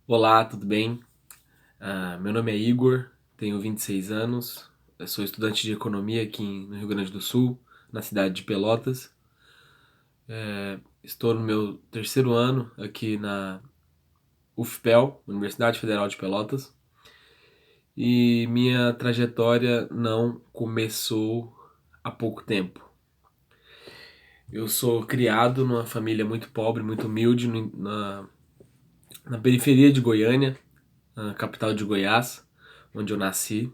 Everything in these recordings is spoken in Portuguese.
Olá, tudo bem? Meu nome é Igor, tenho 26 anos, eu sou estudante de economia aqui no Rio Grande do Sul, na cidade de Pelotas. Estou no meu terceiro ano aqui na UFPEL, Universidade Federal de Pelotas, e minha trajetória não começou há pouco tempo. Eu sou criado numa família muito pobre, muito humilde, na periferia de Goiânia, na capital de Goiás, onde eu nasci.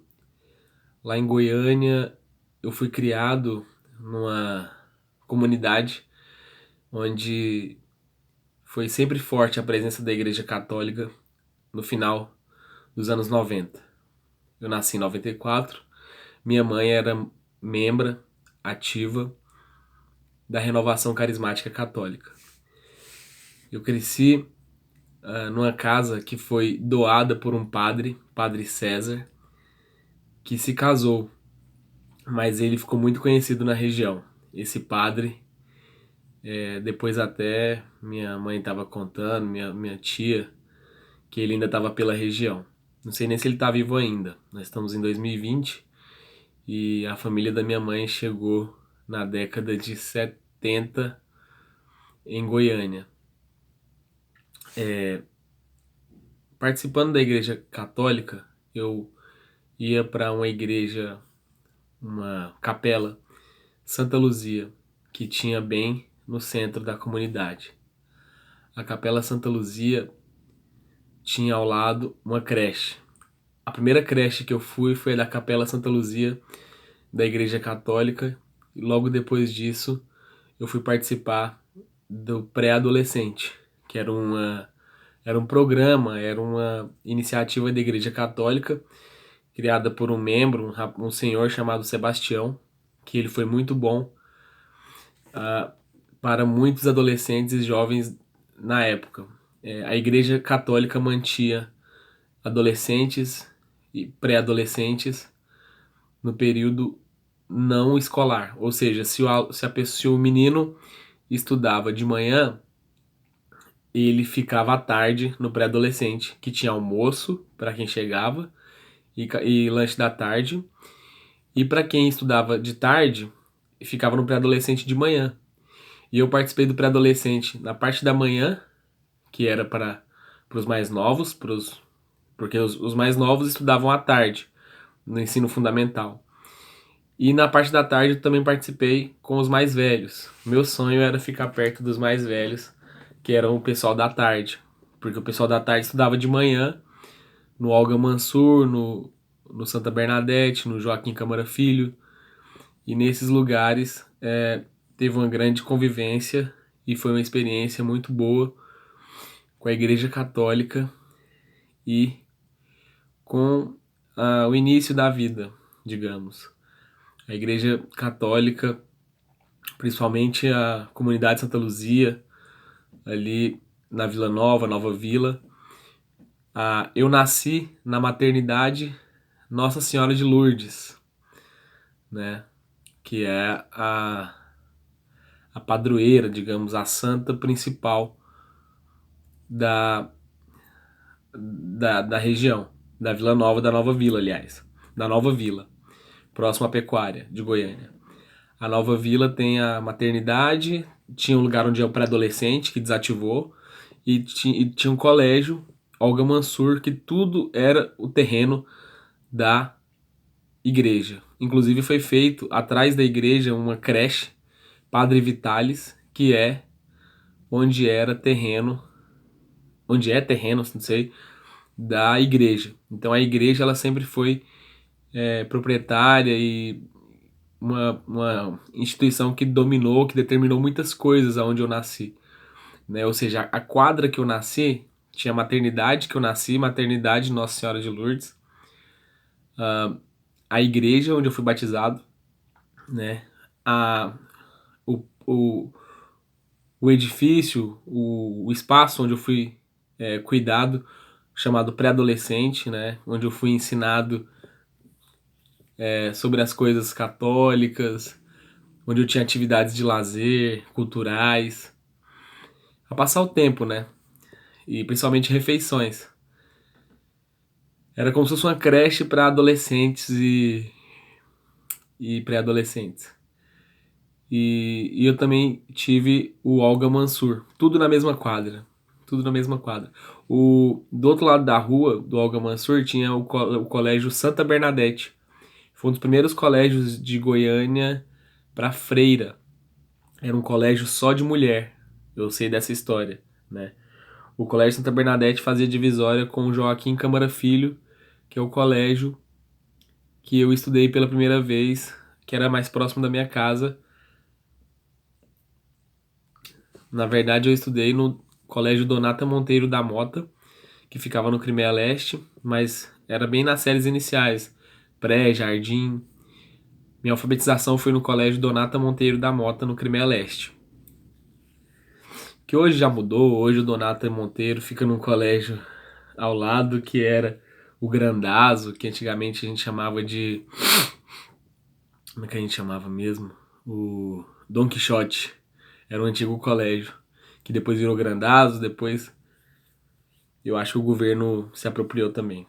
Lá em Goiânia, eu fui criado numa comunidade onde foi sempre forte a presença da Igreja Católica no final dos anos 90. Eu nasci em 94, minha mãe era membra ativa da Renovação Carismática Católica. Eu cresci numa casa que foi doada por um padre, Padre César, que se casou, mas ele ficou muito conhecido na região. Esse padre, depois até minha mãe estava contando, minha tia, que ele ainda estava pela região. Não sei nem se ele está vivo ainda. Nós estamos em 2020 e a família da minha mãe chegou na década de 70 em Goiânia. Participando da igreja católica, eu ia para uma igreja, uma capela, Santa Luzia, que tinha bem no centro da comunidade. A Capela Santa Luzia tinha ao lado uma creche. A primeira creche que eu fui foi a da Capela Santa Luzia, da Igreja Católica, e logo depois disso eu fui participar do pré-adolescente, que era um programa, era uma iniciativa da Igreja Católica, criada por um membro, um senhor chamado Sebastião, que ele foi muito bom para muitos adolescentes e jovens na época. A Igreja Católica mantinha adolescentes e pré-adolescentes no período não escolar. Ou seja, se o menino estudava de manhã, ele ficava à tarde no pré-adolescente, que tinha almoço para quem chegava e lanche da tarde. E para quem estudava de tarde, ficava no pré-adolescente de manhã. E eu participei do pré-adolescente na parte da manhã, que era para os mais novos, porque os mais novos estudavam à tarde, no ensino fundamental. E na parte da tarde eu também participei com os mais velhos. Meu sonho era ficar perto dos mais velhos, que eram o pessoal da tarde. Porque o pessoal da tarde estudava de manhã, no Olga Mansur, no Santa Bernadette, no Joaquim Câmara Filho. E nesses lugares teve uma grande convivência e foi uma experiência muito boa com a Igreja Católica e com o início da vida, digamos. A Igreja Católica, principalmente a comunidade Santa Luzia, ali na Vila Nova, Nova Vila. Eu nasci na maternidade Nossa Senhora de Lourdes, né? Que é a padroeira, digamos, a santa principal da, da região, da Vila Nova, da Nova Vila, aliás, da Nova Vila, próxima à Pecuária de Goiânia. A Nova Vila tem a maternidade, tinha um lugar onde é o pré-adolescente, que desativou, e tinha um colégio, Olga Mansur, que tudo era o terreno da igreja. Inclusive foi feito atrás da igreja uma creche, Padre Vitalis, que é onde era terreno, onde é terreno, não sei, da igreja. Então a igreja ela sempre foi proprietária e uma instituição que dominou, que determinou muitas coisas aonde eu nasci, né? Ou seja, a quadra que eu nasci tinha a maternidade que eu nasci, maternidade Nossa Senhora de Lourdes, a igreja onde eu fui batizado, né? A, o, o, o edifício, o espaço onde eu fui cuidado, chamado pré-adolescente, né? Onde eu fui ensinado sobre as coisas católicas, onde eu tinha atividades de lazer, culturais, a passar o tempo, né? E principalmente refeições. Era como se fosse uma creche para adolescentes e pré-adolescentes. E eu também tive o Olga Mansur, tudo na mesma quadra. Tudo na mesma quadra. Do outro lado da rua, do Olga Mansur, tinha o colégio Santa Bernadette. Foi um dos primeiros colégios de Goiânia para freira. Era um colégio só de mulher. Eu sei dessa história, né? O colégio Santa Bernadette fazia divisória com o Joaquim Câmara Filho, que é o colégio que eu estudei pela primeira vez, que era mais próximo da minha casa. Na verdade, eu estudei no Colégio Donata Monteiro da Mota, que ficava no Crimeia Leste, mas era bem nas séries iniciais, pré, jardim. Minha alfabetização foi no Colégio Donata Monteiro da Mota, no Crimeia Leste. Que hoje já mudou, hoje o Donata Monteiro fica num colégio ao lado, que era o Grandazo, que antigamente a gente chamava de... Como é que a gente chamava mesmo? O Dom Quixote. Era um antigo colégio, que depois virou Grandazo, depois eu acho que o governo se apropriou também.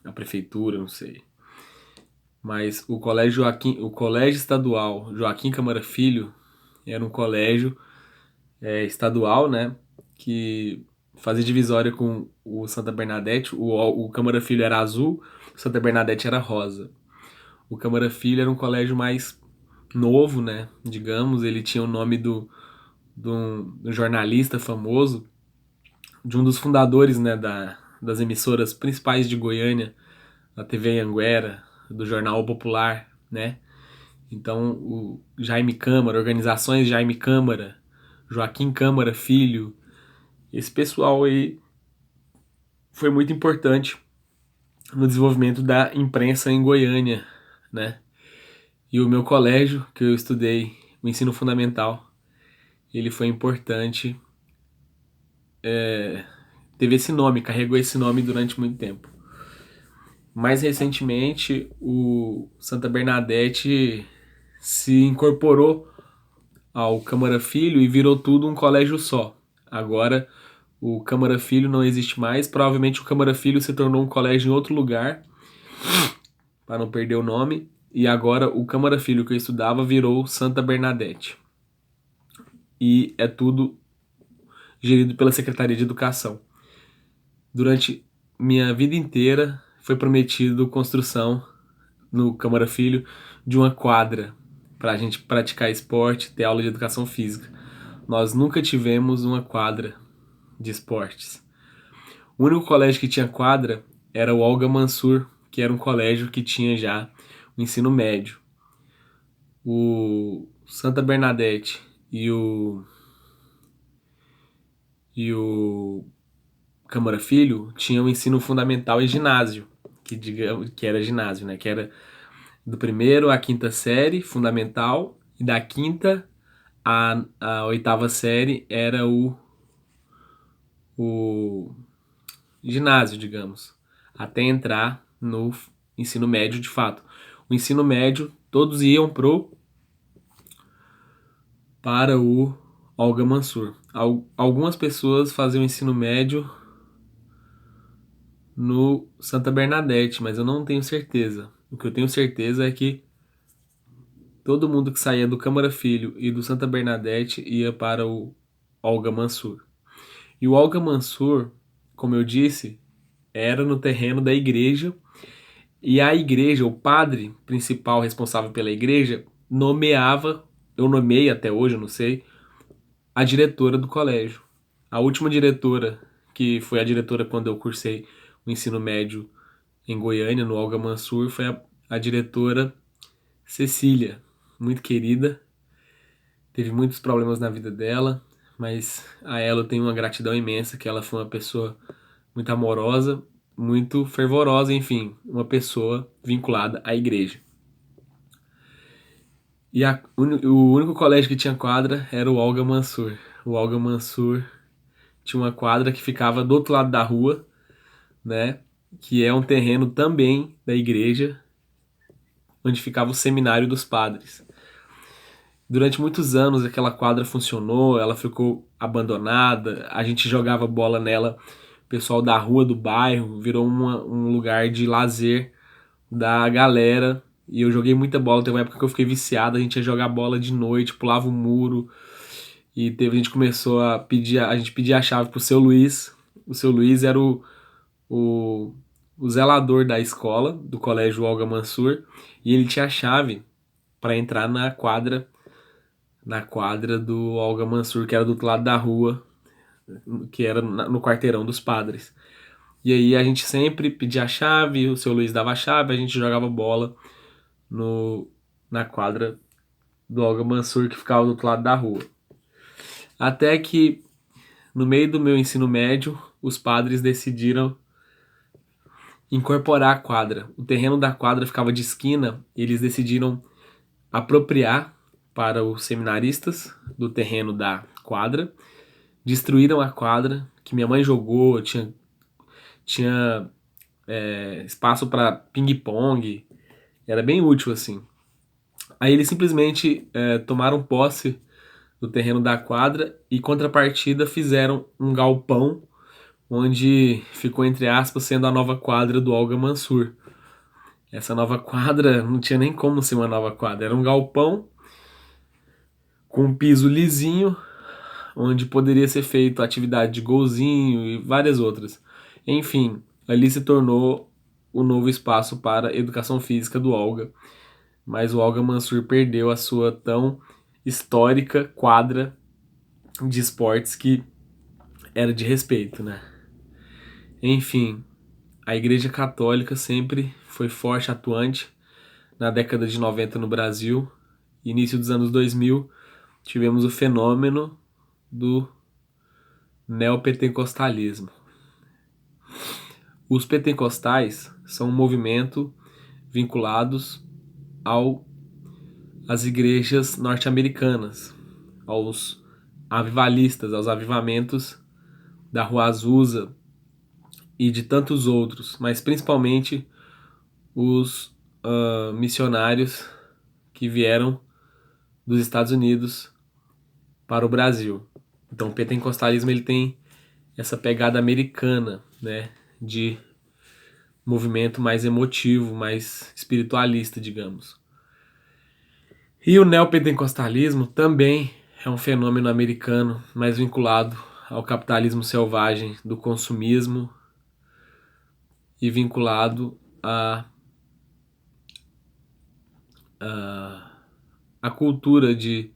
A prefeitura, não sei. Mas o colégio estadual Joaquim Câmara Filho era um colégio estadual, né? Que fazia divisória com o Santa Bernadette. O Câmara Filho era azul, o Santa Bernadette era rosa. O Câmara Filho era um colégio mais novo, né? Digamos, ele tinha o nome do jornalista famoso, de um dos fundadores, né, das emissoras principais de Goiânia, da TV Anguera, do Jornal Popular, né? Então, o Jaime Câmara, organizações Jaime Câmara, Joaquim Câmara Filho, esse pessoal aí foi muito importante no desenvolvimento da imprensa em Goiânia, né? E o meu colégio, que eu estudei, o ensino fundamental, ele foi importante, teve esse nome, carregou esse nome durante muito tempo. Mais recentemente, o Santa Bernadette se incorporou ao Câmara Filho e virou tudo um colégio só. Agora, o Câmara Filho não existe mais. Provavelmente o Câmara Filho se tornou um colégio em outro lugar, para não perder o nome. E agora o Câmara Filho que eu estudava virou Santa Bernadette. E é tudo gerido pela Secretaria de Educação. Durante minha vida inteira foi prometido construção no Câmara Filho de uma quadra para a gente praticar esporte, ter aula de educação física. Nós nunca tivemos uma quadra de esportes. O único colégio que tinha quadra era o Olga Mansur, que era um colégio que tinha já o ensino médio. O Santa Bernadette e o Câmara Filho tinham o ensino fundamental e ginásio, que era ginásio, né? Que era do primeiro à quinta série, fundamental, e da quinta à oitava série era o ginásio, digamos, até entrar no ensino médio de fato. O ensino médio, todos iam para o Olga Mansur. Algumas pessoas faziam ensino médio no Santa Bernadette, mas eu não tenho certeza. O que eu tenho certeza é que todo mundo que saía do Câmara Filho e do Santa Bernadette ia para o Olga Mansur. E o Olga Mansur, como eu disse, era no terreno da igreja, e a igreja, o padre principal responsável pela igreja, nomeava, eu nomeei até hoje, eu não sei, a diretora do colégio. A última diretora, que foi a diretora quando eu cursei o ensino médio em Goiânia, no Olga Mansur, foi a diretora Cecília, muito querida, teve muitos problemas na vida dela, mas a ela eu tenho uma gratidão imensa, que ela foi uma pessoa muito amorosa, muito fervorosa, enfim, uma pessoa vinculada à igreja. E o único colégio que tinha quadra era o Olga Mansur. O Olga Mansur tinha uma quadra que ficava do outro lado da rua, né? Que é um terreno também da igreja, onde ficava o seminário dos padres. Durante muitos anos aquela quadra funcionou, ela ficou abandonada, a gente jogava bola nela pessoal da rua, do bairro, virou um lugar de lazer da galera. E eu joguei muita bola, teve uma época que eu fiquei viciado, a gente ia jogar bola de noite, pulava o muro. E a gente começou a gente pedia a chave pro seu Luiz. O seu Luiz era o, o zelador da escola, do colégio Olga Mansur, e ele tinha a chave para entrar na quadra do Olga Mansur, que era do outro lado da rua, que era no quarteirão dos padres. E aí a gente sempre pedia a chave, o seu Luiz dava a chave, a gente jogava bola no, na quadra do Olga Mansur, que ficava do outro lado da rua. Até que, no meio do meu ensino médio, os padres decidiram incorporar a quadra. O terreno da quadra ficava de esquina e eles decidiram apropriar para os seminaristas do terreno da quadra. Destruíram a quadra que minha mãe jogou, tinha espaço para ping-pong, era bem útil assim. Aí eles simplesmente tomaram posse do terreno da quadra e, contrapartida, fizeram um galpão onde ficou, entre aspas, sendo a nova quadra do Olga Mansur. Essa nova quadra não tinha nem como ser uma nova quadra, era um galpão com um piso lisinho, onde poderia ser feito atividade de golzinho e várias outras. Enfim, ali se tornou o novo espaço para educação física do Olga, mas o Olga Mansur perdeu a sua tão histórica quadra de esportes que era de respeito, né? Enfim, a Igreja Católica sempre foi forte, atuante. Na década de 90 no Brasil, início dos anos 2000, tivemos o fenômeno do neopentecostalismo. Os pentecostais são um movimento vinculados às igrejas norte-americanas, aos avivalistas, aos avivamentos da Rua Azusa e de tantos outros, mas principalmente os missionários que vieram dos Estados Unidos para o Brasil. Então o pentecostalismo ele tem essa pegada americana, né, de movimento mais emotivo, mais espiritualista, digamos. E o neopentecostalismo também é um fenômeno americano, mais vinculado ao capitalismo selvagem do consumismo e vinculado a cultura de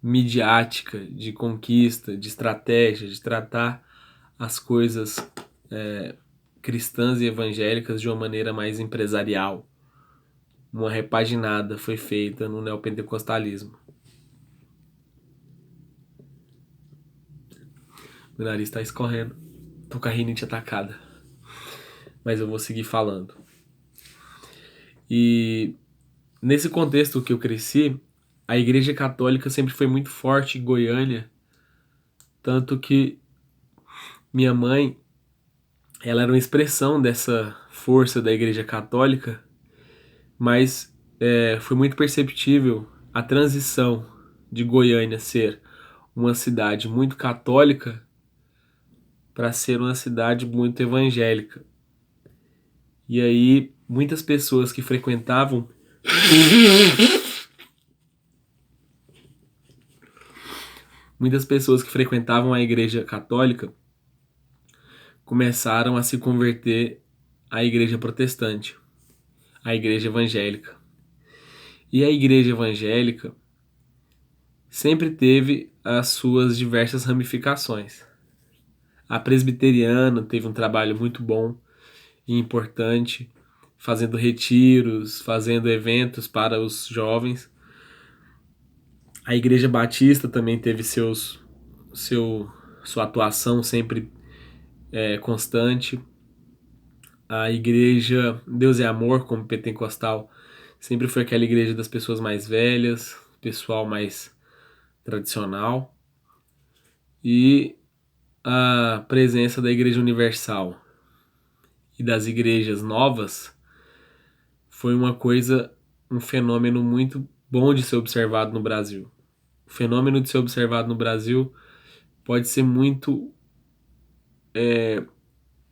midiática, de conquista, de estratégia, de tratar as coisas cristãs e evangélicas de uma maneira mais empresarial. Uma repaginada foi feita no neopentecostalismo. Meu nariz está escorrendo. Tô com a rinite atacada. Mas eu vou seguir falando. E nesse contexto que eu cresci, a Igreja Católica sempre foi muito forte em Goiânia, tanto que minha mãe, ela era uma expressão dessa força da Igreja Católica, mas foi muito perceptível a transição de Goiânia ser uma cidade muito católica para ser uma cidade muito evangélica. E aí muitas pessoas que frequentavam a Igreja Católica começaram a se converter à Igreja Protestante, à Igreja Evangélica. E a Igreja Evangélica sempre teve as suas diversas ramificações. A presbiteriana teve um trabalho muito bom e importante, fazendo retiros, fazendo eventos para os jovens. A Igreja Batista também teve sua atuação sempre constante. A Igreja Deus é Amor, como pentecostal, sempre foi aquela igreja das pessoas mais velhas, pessoal mais tradicional. E a presença da Igreja Universal e das igrejas novas foi um fenômeno muito bom de ser observado no Brasil. O fenômeno de ser observado no Brasil pode ser muito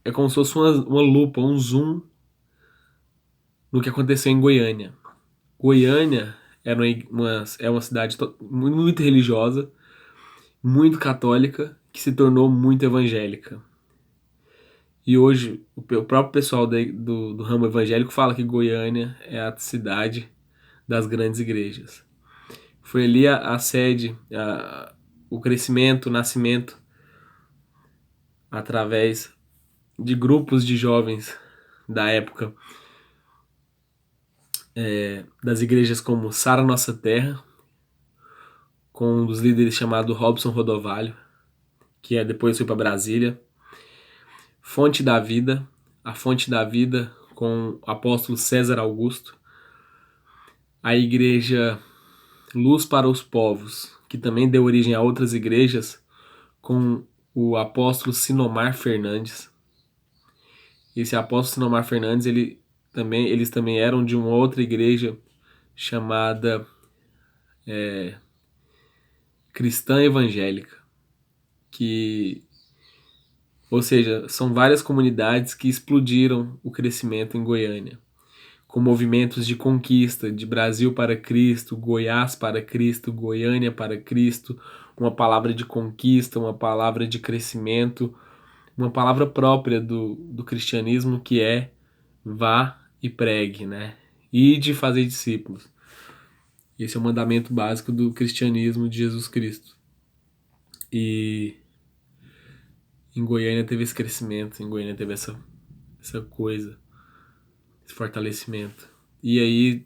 é como se fosse uma lupa, um zoom no que aconteceu em Goiânia. Goiânia era é uma cidade muito religiosa, muito católica, que se tornou muito evangélica. E hoje, o próprio pessoal do ramo evangélico fala que Goiânia é a cidade das grandes igrejas. Foi ali a sede, o crescimento, o nascimento, através de grupos de jovens da época, das igrejas como Sara Nossa Terra, com um dos líderes chamado Robson Rodovalho, que depois foi para Brasília. Fonte da Vida, a Fonte da Vida, com o apóstolo César Augusto. A igreja Luz para os Povos, que também deu origem a outras igrejas, com o apóstolo Sinomar Fernandes. Esse apóstolo Sinomar Fernandes, eles também eram de uma outra igreja chamada Cristã Evangélica, ou seja, são várias comunidades que explodiram o crescimento em Goiânia, com movimentos de conquista, de Brasil para Cristo, Goiás para Cristo, Goiânia para Cristo, uma palavra de conquista, uma palavra de crescimento, uma palavra própria do cristianismo, que é vá e pregue, né? Ide fazer discípulos. Esse é o mandamento básico do cristianismo de Jesus Cristo. E em Goiânia teve esse crescimento, em Goiânia teve essa coisa, esse fortalecimento. E aí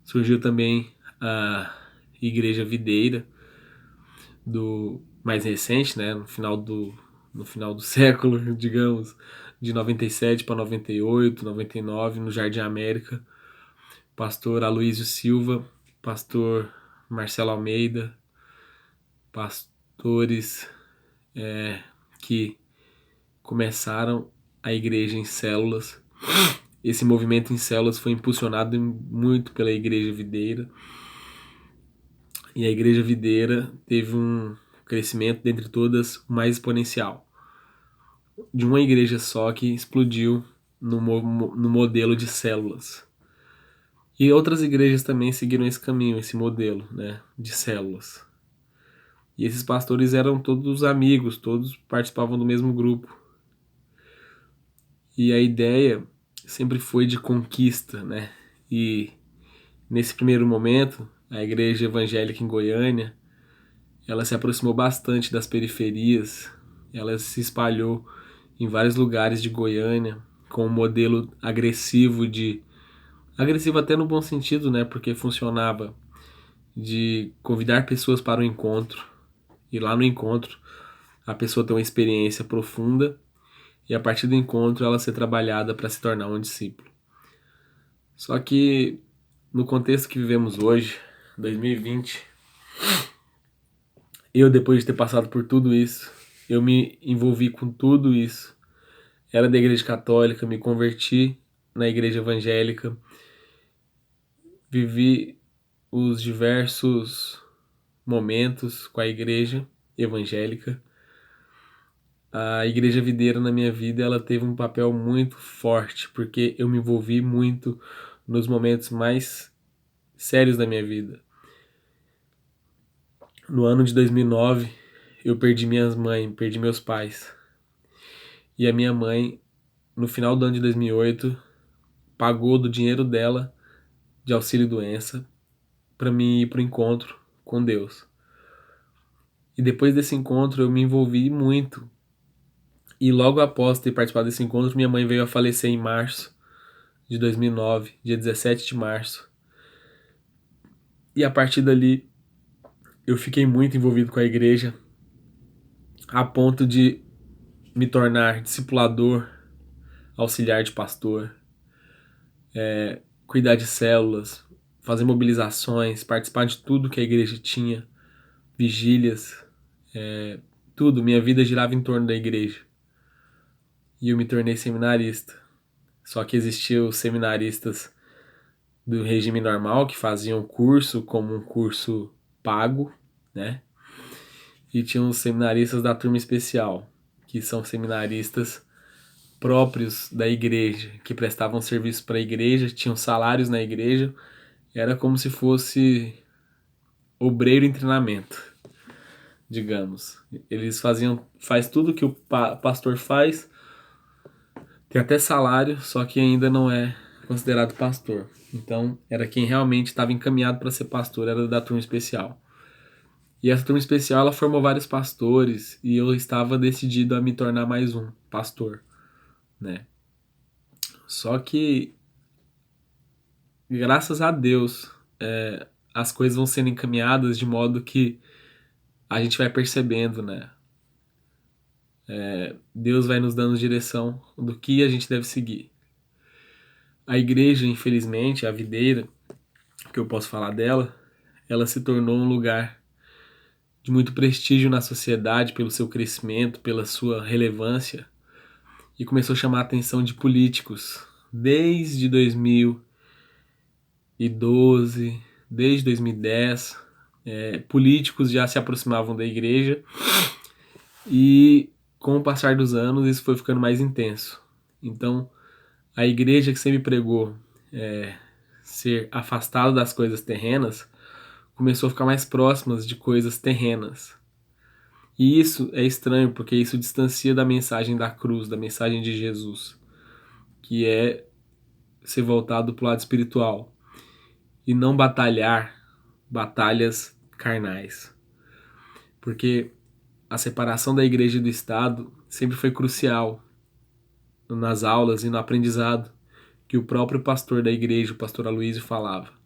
surgiu também a Igreja Videira, do mais recente, né, no final do século, digamos, de 97 para 98, 99, no Jardim América. Pastor Aloísio Silva, pastor Marcelo Almeida, pastores que começaram a igreja em células. Esse movimento em células foi impulsionado muito pela Igreja Videira. E a Igreja Videira teve um crescimento, dentre todas, mais exponencial. De uma igreja só que explodiu no modelo de células. E outras igrejas também seguiram esse caminho, esse modelo, né, de células. E esses pastores eram todos amigos, todos participavam do mesmo grupo. E a ideia sempre foi de conquista, né? E nesse primeiro momento, a igreja evangélica em Goiânia, ela se aproximou bastante das periferias, ela se espalhou em vários lugares de Goiânia com um modelo agressivo agressivo até no bom sentido, né? Porque funcionava de convidar pessoas para o encontro, e lá no encontro a pessoa tem uma experiência profunda e a partir do encontro ela ser trabalhada para se tornar um discípulo. Só que no contexto que vivemos hoje, 2020, eu, depois de ter passado por tudo isso, eu me envolvi com tudo isso. Era da igreja católica, me converti na igreja evangélica, vivi os diversos momentos com a igreja evangélica. A Igreja Videira na minha vida, ela teve um papel muito forte, porque eu me envolvi muito nos momentos mais sérios da minha vida. No ano de 2009, eu perdi perdi meus pais. E a minha mãe, no final do ano de 2008, pagou do dinheiro dela de auxílio-doença para mim ir pro encontro com Deus. E depois desse encontro eu me envolvi muito. E logo após ter participado desse encontro, minha mãe veio a falecer em março de 2009, dia 17 de março. E a partir dali eu fiquei muito envolvido com a igreja, a ponto de me tornar discipulador, auxiliar de pastor, cuidar de células, fazer mobilizações, participar de tudo que a igreja tinha, vigílias, tudo. Minha vida girava em torno da igreja. E eu me tornei seminarista. Só que existiam os seminaristas do regime normal, que faziam curso como um curso pago, né? E tinha os seminaristas da turma especial, que são seminaristas próprios da igreja, que prestavam serviço para a igreja, tinham salários na igreja, era como se fosse obreiro em treinamento, digamos. Eles faz tudo que o pastor faz, tem até salário, só que ainda não é considerado pastor. Então, era quem realmente estava encaminhado para ser pastor, era da turma especial. E essa turma especial, ela formou vários pastores, e eu estava decidido a me tornar mais um pastor, né? Só que, graças a Deus, as coisas vão sendo encaminhadas de modo que a gente vai percebendo, né? Deus vai nos dando direção do que a gente deve seguir. A igreja, infelizmente, a videira, que eu posso falar dela, ela se tornou um lugar de muito prestígio na sociedade pelo seu crescimento, pela sua relevância, e começou a chamar a atenção de políticos desde 2012, desde 2010. Políticos já se aproximavam da igreja e, com o passar dos anos, isso foi ficando mais intenso. Então, a igreja que sempre pregou ser afastado das coisas terrenas começou a ficar mais próximas de coisas terrenas. E isso é estranho, porque isso distancia da mensagem da cruz, da mensagem de Jesus, que é ser voltado para o lado espiritual e não batalhar batalhas carnais. Porque a separação da igreja e do Estado sempre foi crucial nas aulas e no aprendizado que o próprio pastor da igreja, o pastor Aloysio, falava.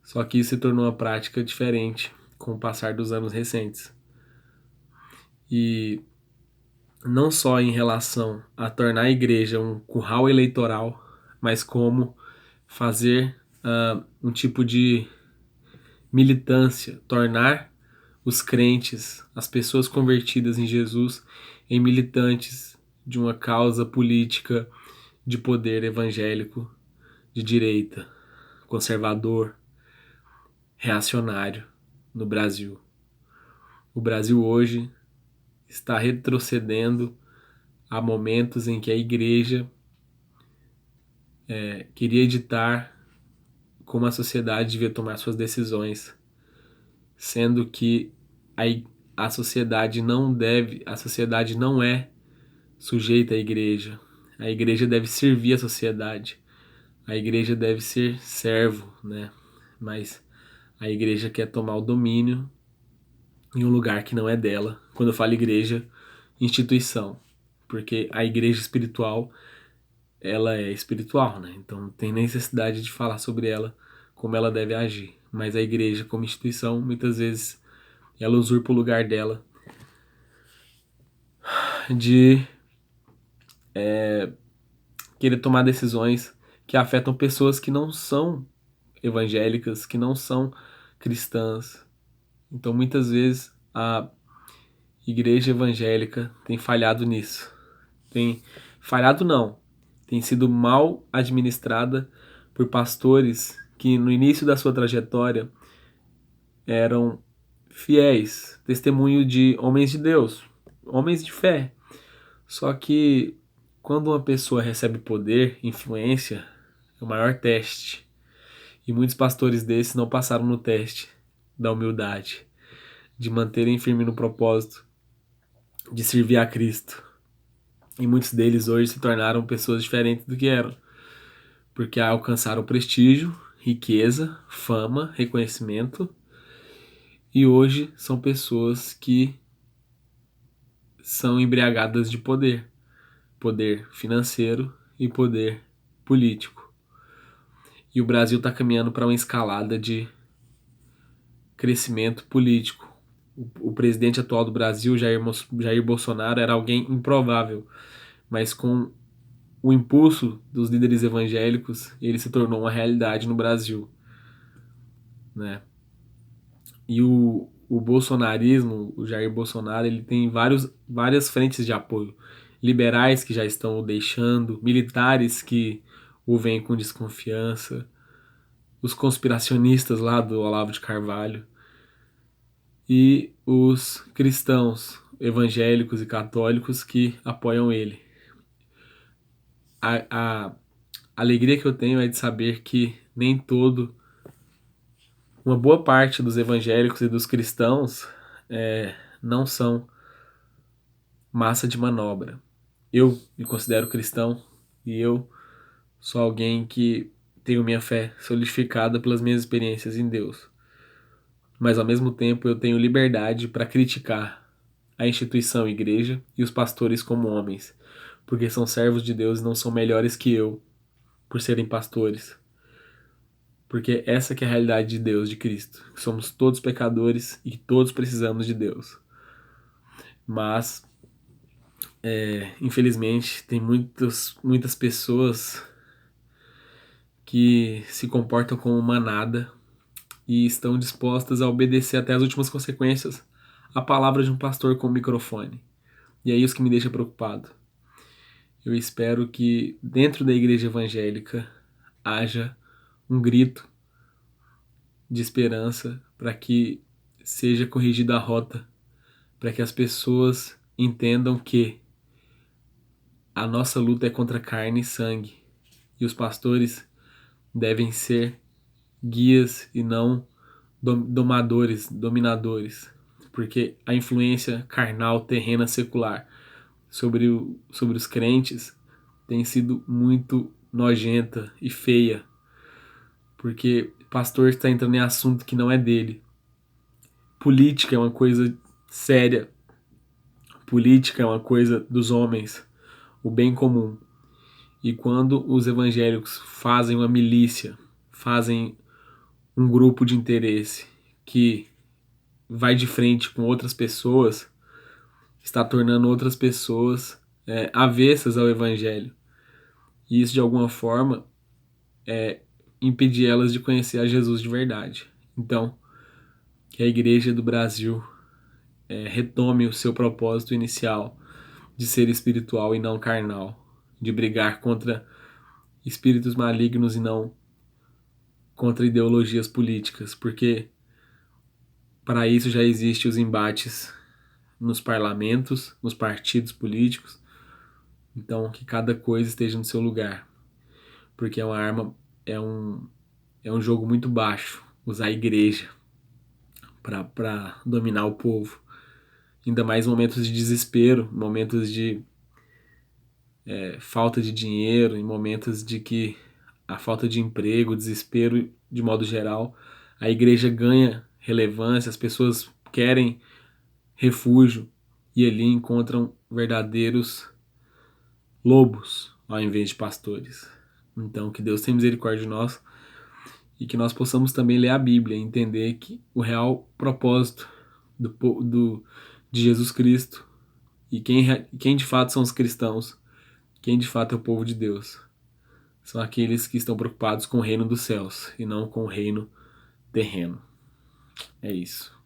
Só que isso se tornou uma prática diferente com o passar dos anos recentes. E não só em relação a tornar a igreja um curral eleitoral, mas como fazer um tipo de militância, tornar os crentes, as pessoas convertidas em Jesus, em militantes de uma causa política de poder evangélico, de direita, conservador, reacionário no Brasil. O Brasil hoje está retrocedendo a momentos em que a igreja queria ditar como a sociedade devia tomar suas decisões, sendo que a sociedade não é sujeita à igreja. A igreja deve servir a sociedade. A igreja deve ser servo, né? Mas a igreja quer tomar o domínio em um lugar que não é dela. Quando eu falo igreja, instituição, porque a igreja espiritual, ela é espiritual, né? Então não tem necessidade de falar sobre ela, como ela deve agir. Mas a igreja como instituição, muitas vezes ela usurpa o lugar dela de querer tomar decisões que afetam pessoas que não são evangélicas, que não são cristãs. Então muitas vezes a igreja evangélica tem falhado nisso. Tem falhado não, tem sido mal administrada por pastores que no início da sua trajetória eram fiéis, testemunho de homens de Deus, homens de fé. Só que quando uma pessoa recebe poder, influência, é o maior teste. E muitos pastores desses não passaram no teste da humildade, de manterem firme no propósito, de servir a Cristo. E muitos deles hoje se tornaram pessoas diferentes do que eram, porque alcançaram prestígio, riqueza, fama, reconhecimento, e hoje são pessoas que são embriagadas de poder, poder financeiro e poder político. E o Brasil está caminhando para uma escalada de crescimento político. O presidente atual do Brasil, Jair Bolsonaro, era alguém improvável, mas com o impulso dos líderes evangélicos, ele se tornou uma realidade no Brasil, né? E o bolsonarismo, o Jair Bolsonaro, ele tem várias frentes de apoio. Liberais que já estão o deixando, militares que o veem com desconfiança, os conspiracionistas lá do Olavo de Carvalho e os cristãos evangélicos e católicos que apoiam ele. A alegria que eu tenho é de saber que nem todo, uma boa parte dos evangélicos e dos cristãos não são massa de manobra. Eu me considero cristão e eu sou alguém que tenho minha fé solidificada pelas minhas experiências em Deus. Mas ao mesmo tempo eu tenho liberdade para criticar a instituição igreja e os pastores como homens, porque são servos de Deus e não são melhores que eu por serem pastores. Porque essa que é a realidade de Deus, de Cristo, que somos todos pecadores e que todos precisamos de Deus. Mas, infelizmente, tem muitas pessoas que se comportam como manada e estão dispostas a obedecer até as últimas consequências a palavra de um pastor com o microfone. E é isso que me deixa preocupado. Eu espero que dentro da igreja evangélica haja um grito de esperança para que seja corrigida a rota, para que as pessoas entendam que a nossa luta é contra carne e sangue e os pastores devem ser guias e não domadores, dominadores, porque a influência carnal, terrena, secular sobre os crentes tem sido muito nojenta e feia, porque pastor está entrando em assunto que não é dele. Política é uma coisa séria, política é uma coisa dos homens, o bem comum. E quando os evangélicos fazem uma milícia, fazem um grupo de interesse que vai de frente com outras pessoas, está tornando outras pessoas avessas ao evangelho. E isso, de alguma forma, impedir elas de conhecer a Jesus de verdade. Então, que a igreja do Brasil retome o seu propósito inicial de ser espiritual e não carnal, de brigar contra espíritos malignos e não contra ideologias políticas, porque para isso já existem os embates nos parlamentos, nos partidos políticos. Então, que cada coisa esteja no seu lugar, porque é uma arma, é um jogo muito baixo usar a igreja para dominar o povo. Ainda mais em momentos de desespero, momentos de falta de dinheiro, em momentos de que a falta de emprego, desespero de modo geral, a igreja ganha relevância, as pessoas querem refúgio e ali encontram verdadeiros lobos ao invés de pastores. Então, que Deus tenha misericórdia de nós e que nós possamos também ler a Bíblia e entender que o real propósito de Jesus Cristo e quem de fato são os cristãos, quem de fato é o povo de Deus, são aqueles que estão preocupados com o reino dos céus e não com o reino terreno. É isso.